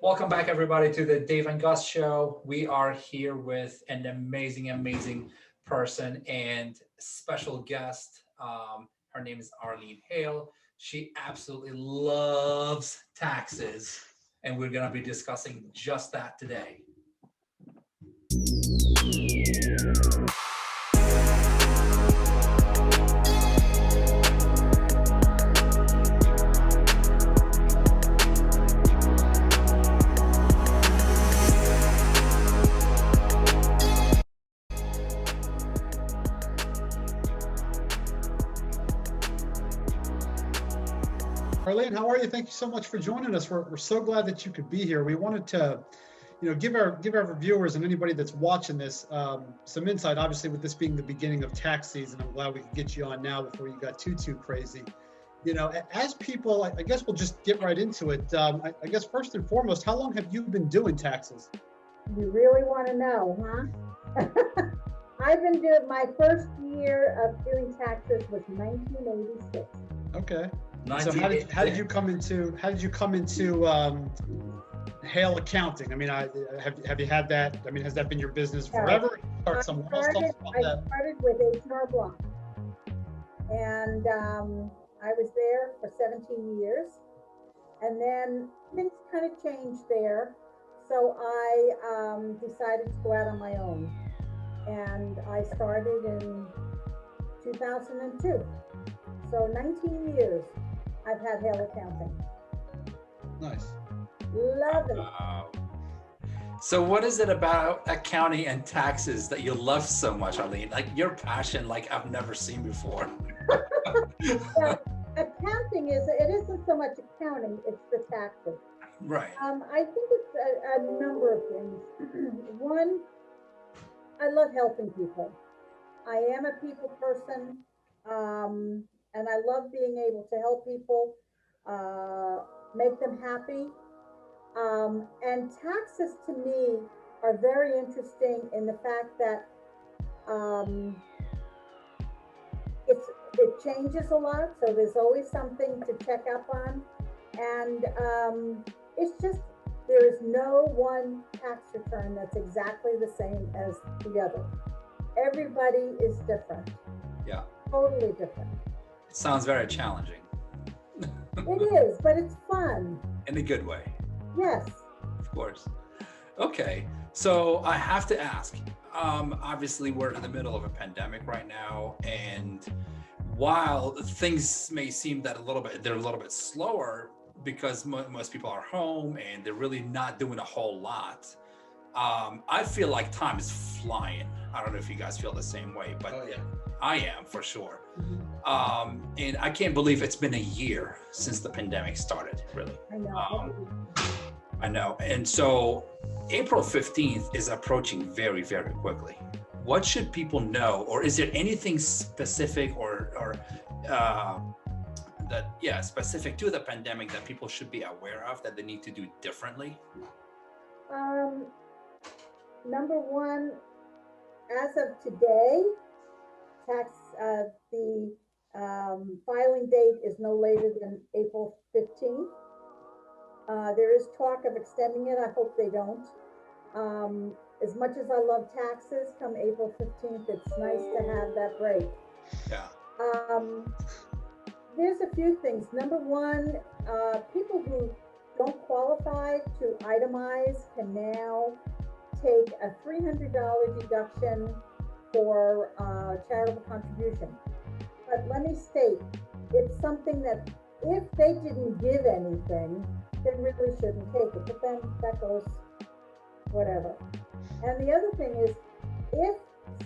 Welcome back, everybody, to the Dave and Gus show. We are here with an amazing person and special guest. Her name is Arlene Hale. She absolutely loves taxes, and we're going to be discussing just that today. Arlene, how are you? Thank you so much for joining us. We're so glad that you could be here. We wanted to, give our viewers and anybody that's watching this some insight. Obviously, with this being the beginning of tax season, I'm glad we could get you on now before you got too crazy. As people, I guess we'll just get right into it. I guess first and foremost, how long have you been doing taxes? You really want to know, huh? I've been doing my first year of doing taxes was 1986. Okay. So how did you come into Hale Accounting? I mean, have you had that? I mean, has that been your business forever? I started with H&R Block, and I was there for 17 years, and then things kind of changed there. So I decided to go out on my own, and I started in 2002. So 19 years I've had Hale Accounting. Nice. Love it. Wow. So what is it about accounting and taxes that you love so much, Arlene? Like your passion, like I've never seen before. Yeah, accounting it isn't so much accounting, it's the taxes. Right. I think it's a number of things. One, I love helping people. I am a people person, and I love being able to help people, make them happy. And taxes to me are very interesting in the fact that it changes a lot, so there's always something to check up on, and it's just there is no one tax return that's exactly the same as the other. Everybody is different. Yeah. Totally different. It sounds very challenging. It is, but it's fun. In a good way. Yes. Of course. Okay. So I have to ask, obviously we're in the middle of a pandemic right now, and while things may seem that they're a little bit slower because most people are home and they're really not doing a whole lot. I feel like time is flying. I don't know if you guys feel the same way, but Oh, yeah. I am for sure. And I can't believe it's been a year since the pandemic started, really. I know. I know. And so April 15th is approaching very quickly. What should people know, or is there anything specific or specific to the pandemic that people should be aware of that they need to do differently? Number one, as of today, the filing date is no later than April 15th. There is talk of extending it. I hope they don't. As much as I love taxes, come April 15th, it's nice to have that break. Yeah. There's a few things. Number one, people who don't qualify to itemize can now take a $300 deduction for charitable contribution. But let me state, it's something that if they didn't give anything, they really shouldn't take it. But then that goes whatever. And the other thing is, if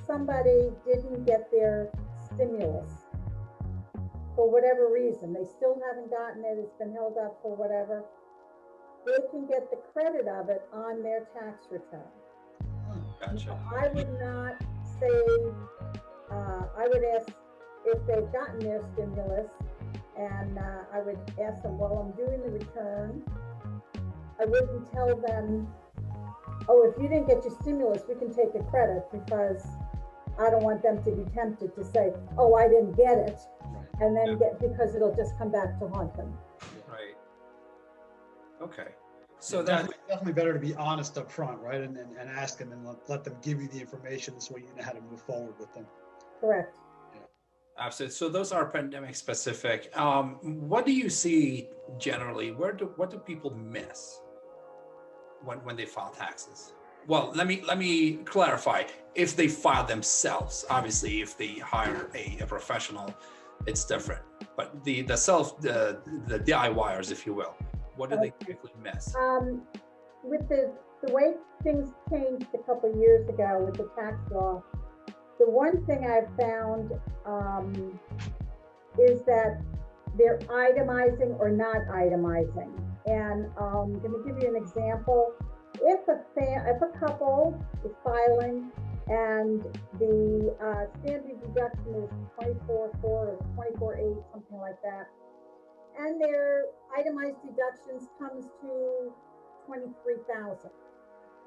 somebody didn't get their stimulus for whatever reason, they still haven't gotten it, it's been held up for whatever, they can get the credit of it on their tax return. Gotcha. I would not say, I would ask if they've gotten their stimulus, and I would ask them, well, I'm doing the return. I wouldn't tell them, oh, if you didn't get your stimulus, we can take a credit, because I don't want them to be tempted to say, oh, I didn't get it, and then because it'll just come back to haunt them. Right. Okay. So that definitely better to be honest up front, right? And ask them and let them give you the information so you know how to move forward with them. Correct. absolutely. So those are pandemic specific. What do you see generally? What do people miss when they file taxes? Well, let me clarify. If they file themselves, obviously, if they hire a professional, it's different. But the DIYers, if you will, what do they typically miss? With the way things changed a couple of years ago with the tax law, the one thing I've found is that they're itemizing or not itemizing. And I'm going to give you an example. If a couple is filing and the standard deduction is 24.4 or 24.8, something like that, and their itemized deductions comes to 23,000.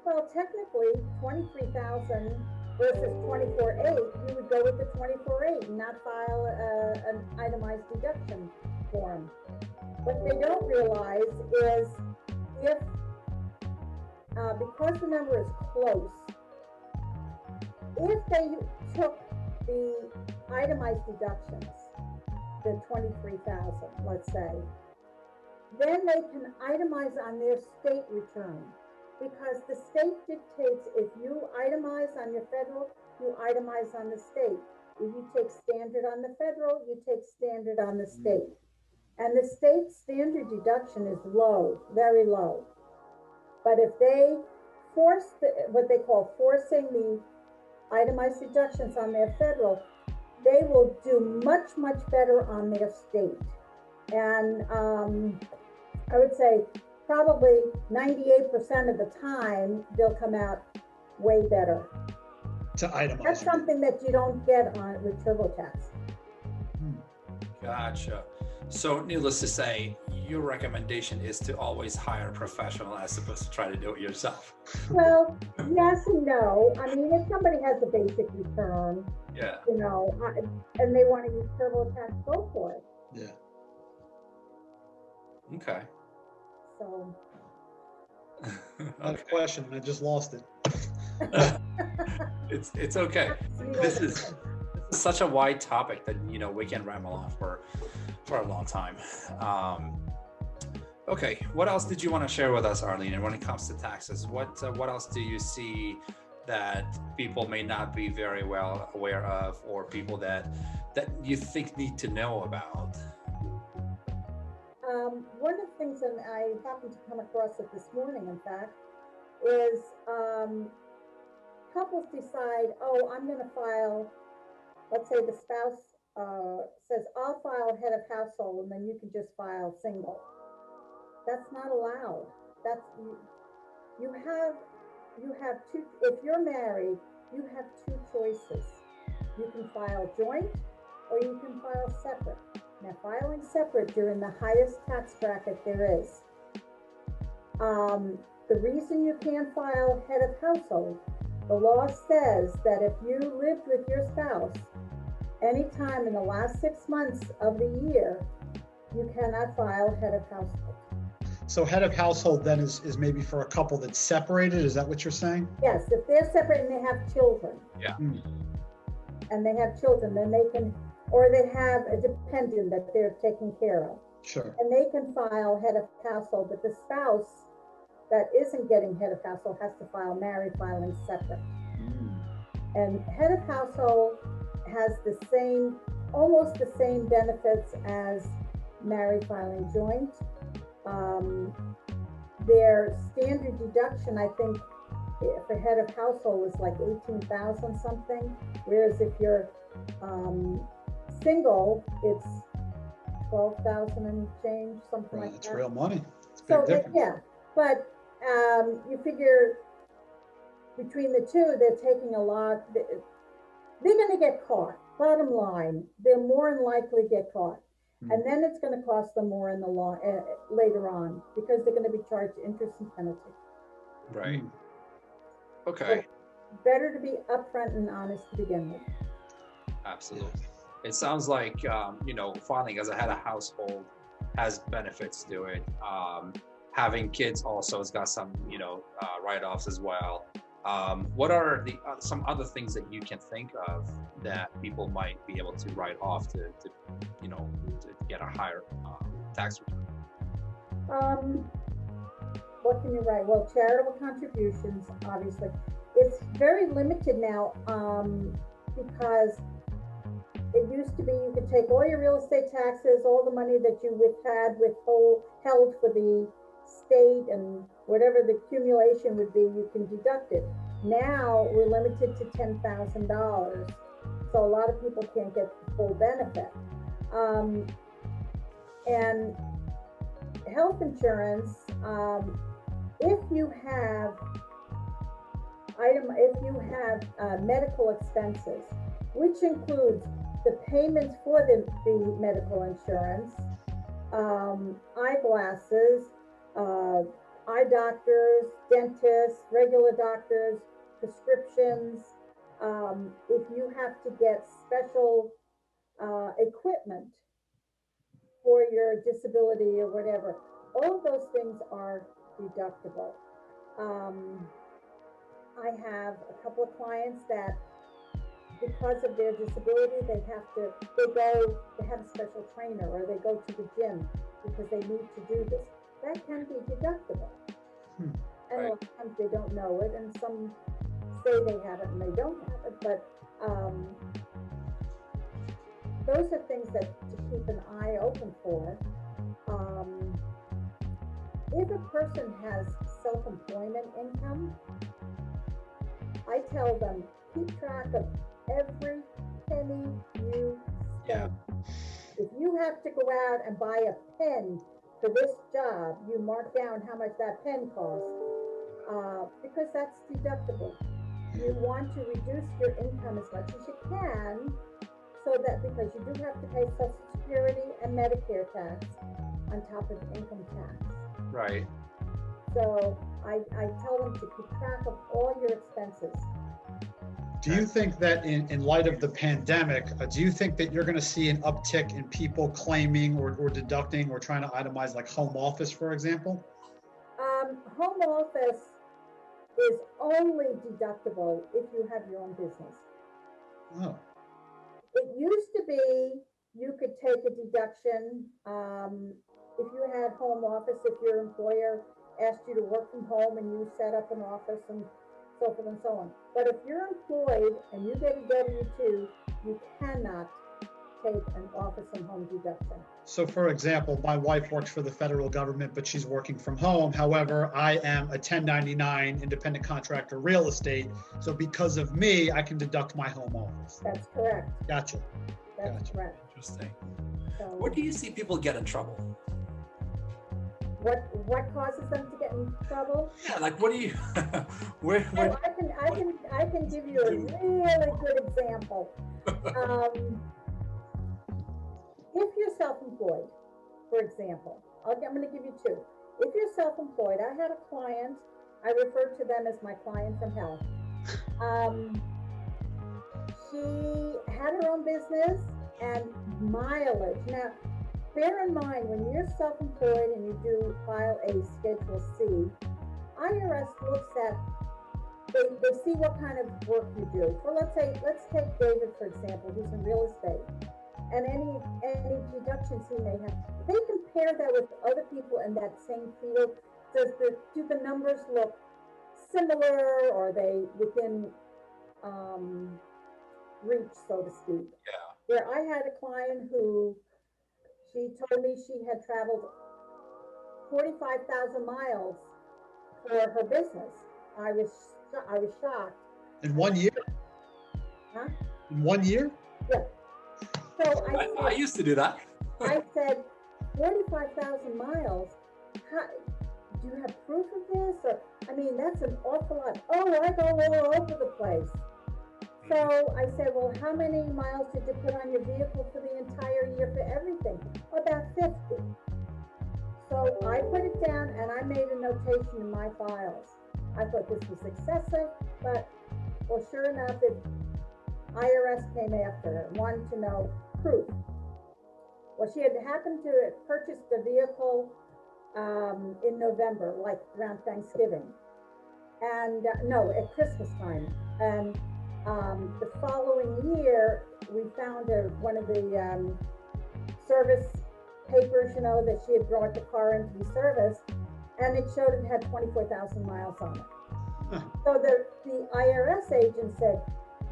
Well, technically, 23,000 versus 24.8, you would go with the 24.8 and not file an itemized deduction form. What they don't realize is if because the number is close, if they took the itemized deductions, the 23,000, let's say, then they can itemize on their state return, because the state dictates if you itemize on your federal, you itemize on the state. If you take standard on the federal, you take standard on the state. And the state standard deduction is low, very low. But if they force what they call forcing the itemized deductions on their federal, they will do much, much better on their state. And I would say probably 98% of the time, they'll come out way better. To itemize. That's something that you don't get on with TurboTax. Gotcha. So needless to say, your recommendation is to always hire a professional as opposed to try to do it yourself. Well, yes and no. I mean, if somebody has a basic return, Yeah. you know, and they want to use TurboTax, go for it. Yeah. So. Okay. I had a question and I just lost it. It's okay. This is such a wide topic that we can ramble on for a long time. Okay, what else did you want to share with us, Arlene? And when it comes to taxes, what else do you see that people may not be very well aware of, or people that you think need to know about? One of the things, and I happened to come across it this morning, in fact, is couples decide, oh, I'm going to file, let's say the spouse says, I'll file head of household, and then you can just file single. That's not allowed. That's you have two. If you're married, you have two choices. You can file joint, or you can file separate. Now, filing separate, you're in the highest tax bracket there is. The reason you can't file head of household, the law says that if you lived with your spouse anytime in the last 6 months of the year, you cannot file head of household. So head of household then is maybe for a couple that's separated. Is that what you're saying? Yes, if they're separate and they have children. Yeah. And they have children, then they can, or they have a dependent that they're taking care of. Sure. And they can file head of household, but the spouse that isn't getting head of household has to file married filing separate. And head of household has the same, almost the same benefits as married filing joint. Their standard deduction, I think, for head of household is like 18,000 something, whereas if you're single, it's 12,000 and change, something like that. That's real money. It's So big difference. yeah, but you figure between the two, they're taking a lot. They're going to get caught. Bottom line, they're more than likely get caught. And then it's going to cost them more in the law later on, because they're going to be charged interest and penalty. Right. Okay. So better to be upfront and honest to begin with. Absolutely. It sounds like filing as a head of household has benefits to it. having kids also has got some, write-offs as well. What are the some other things that you can think of that people might be able to write off to get a higher tax return? What can you write? Well, charitable contributions, obviously. It's very limited now, because it used to be you could take all your real estate taxes, all the money that you held for the state, and whatever the accumulation would be, you can deduct it. Now we're limited to $10,000, so a lot of people can't get the full benefit. And health insurance, if you have medical expenses, which includes the payments for the medical insurance, eyeglasses, eye doctors, dentists, regular doctors, prescriptions, if you have to get special equipment for your disability or whatever, all of those things are deductible. I have a couple of clients that, because of their disability, they have a special trainer, or they go to the gym because they need to do this. That can be deductible. And a lot of times they don't know it, and some say they have it and they don't have it, but those are things that to keep an eye open for. If a person has self-employment income, I tell them, keep track of every penny you spend. If you have to go out and buy a pen for this job, you mark down how much that pen costs, because that's deductible. You want to reduce your income as much as you can, so that, because you do have to pay Social Security and Medicare tax on top of income tax. Right. So I tell them to keep track of all your expenses. Do you think that in light of the pandemic, do you think that you're going to see an uptick in people claiming or deducting or trying to itemize, like home office, for example? Home office is only deductible if you have your own business. Oh. It used to be you could take a deduction if you had home office, if your employer asked you to work from home and you set up an office and so forth and so on. But if you're employed and you get a W-2, you cannot take an office and home deduction. So for example, my wife works for the federal government, but she's working from home. However, I am a 1099 independent contractor real estate. So because of me, I can deduct my home office. That's correct. Gotcha. That's correct. Interesting. So, Where do you see people get in trouble? what causes them to get in trouble? Yeah, like what do you where So I can give you a really good example. If you're self-employed, for example, I'm going to give you two. If you're self-employed, I had a client, I refer to them as my client from hell. She had her own business and mileage. Now, bear in mind, when you're self-employed and you do file a Schedule C, IRS looks at, they see what kind of work you do. So let's take David, for example, who's in real estate, and any deductions he may have. They compare that with other people in that same field. Do the numbers look similar, or are they within reach, so to speak? Yeah. Where I had a client who, she told me she had traveled 45,000 miles for her business. I was shocked. In 1 year? Huh? In 1 year? Yeah. So I used to do that. I said, 45,000 miles? How, do you have proof of this? Or, I mean, that's an awful lot. Oh, I go all over the place. So I said, well, how many miles did you put on your vehicle for the entire year for everything? About 50. So I put it down and I made a notation in my files. I thought this was excessive, but, well, sure enough, IRS came after her, wanted to know proof. Well, she had happened to purchase the vehicle in November, like around Thanksgiving. And no, at Christmas time. And the following year, we found one of the service papers, you know, that she had brought the car in to be serviced, and it showed it had 24,000 miles on it. So the IRS agent said,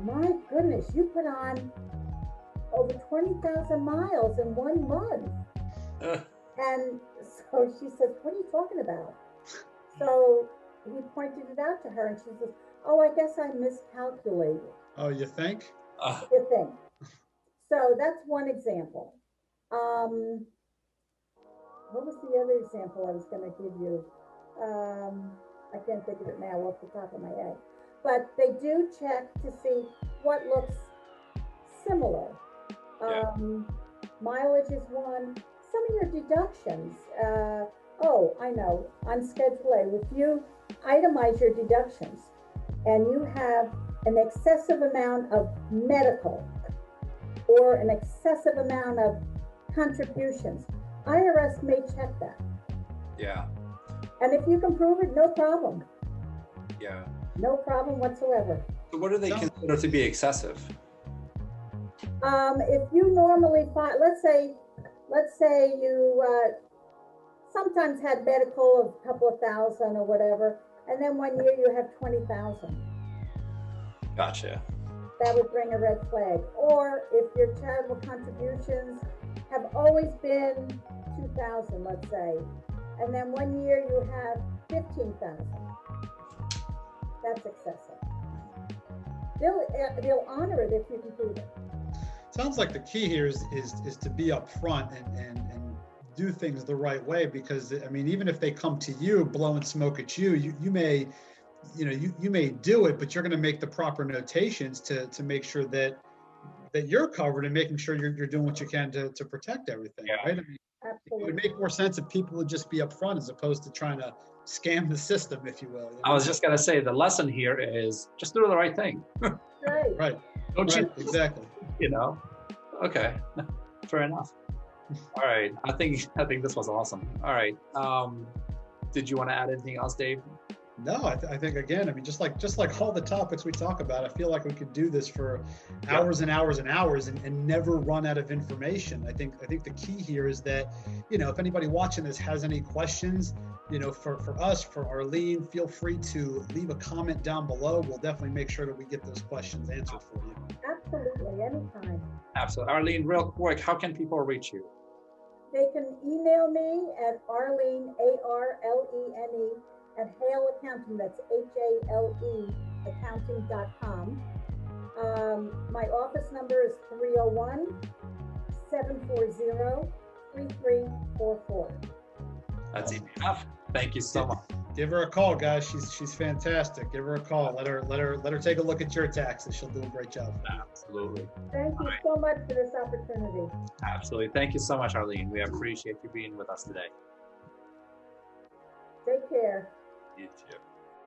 my goodness, you put on over 20,000 miles in 1 month. And so she says, what are you talking about? So he pointed it out to her, and she says, oh, I guess I miscalculated. Oh, you think? You think. So that's one example. What was the other example I was going to give you? I can't think of it now off the top of my head. But they do check to see what looks similar. Yeah. Mileage is one. Some of your deductions. Oh, I know. On Schedule A, if you itemize your deductions and you have an excessive amount of medical or an excessive amount of contributions, IRS may check that. Yeah. And if you can prove it, no problem. Yeah. No problem whatsoever. So what do they consider to be excessive? If you normally find, let's say you sometimes had medical of a couple of thousand or whatever, and then 1 year you have 20,000. Gotcha. That would bring a red flag. Or if your charitable contributions have always been 2,000, let's say, and then 1 year you have 15,000. That's excessive. They'll honor it if you can prove it. Sounds like the key here is to be upfront and do things the right way, because I mean, even if they come to you blowing smoke at you, you may, you may do it, but you're going to make the proper notations to make sure that you're covered, and making sure you're doing what you can to protect everything. Yeah. Right? I mean, Absolutely. it would make more sense if people would just be upfront as opposed to trying to scam the system, if you will. I was just going to say, the lesson here is just do the right thing. Right. Right. Don't you? Exactly. Okay. Fair enough. All right. I think this was awesome. All right. Did you want to add anything else, Dave? No, I think again, I mean, just like all the topics we talk about, I feel like we could do this for hours and hours and hours and never run out of information. I think the key here is that, if anybody watching this has any questions, for us, for Arlene, feel free to leave a comment down below. We'll definitely make sure that we get those questions answered for you. Absolutely, anytime. Absolutely. Arlene, real quick, how can people reach you? They can email me at Arlene, ARLENE, at Hale Accounting, that's HALE accounting.com. My office number is 301-740-3344. That's easy enough. Thank you so much. Give her a call, guys. She's fantastic. Give her a call. Let her take a look at your taxes. She'll do a great job. Absolutely. Thank you so much for this opportunity. Absolutely. Thank you so much, Arlene. We appreciate you being with us today. Take care. You too.